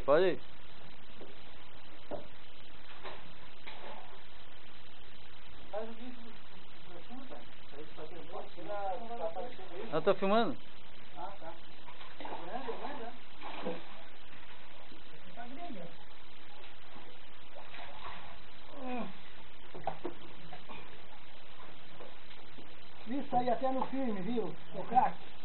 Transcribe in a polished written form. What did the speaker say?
Pode ir. Eu tô filmando. Ah, tá. Isso aí até no filme, viu? O craque.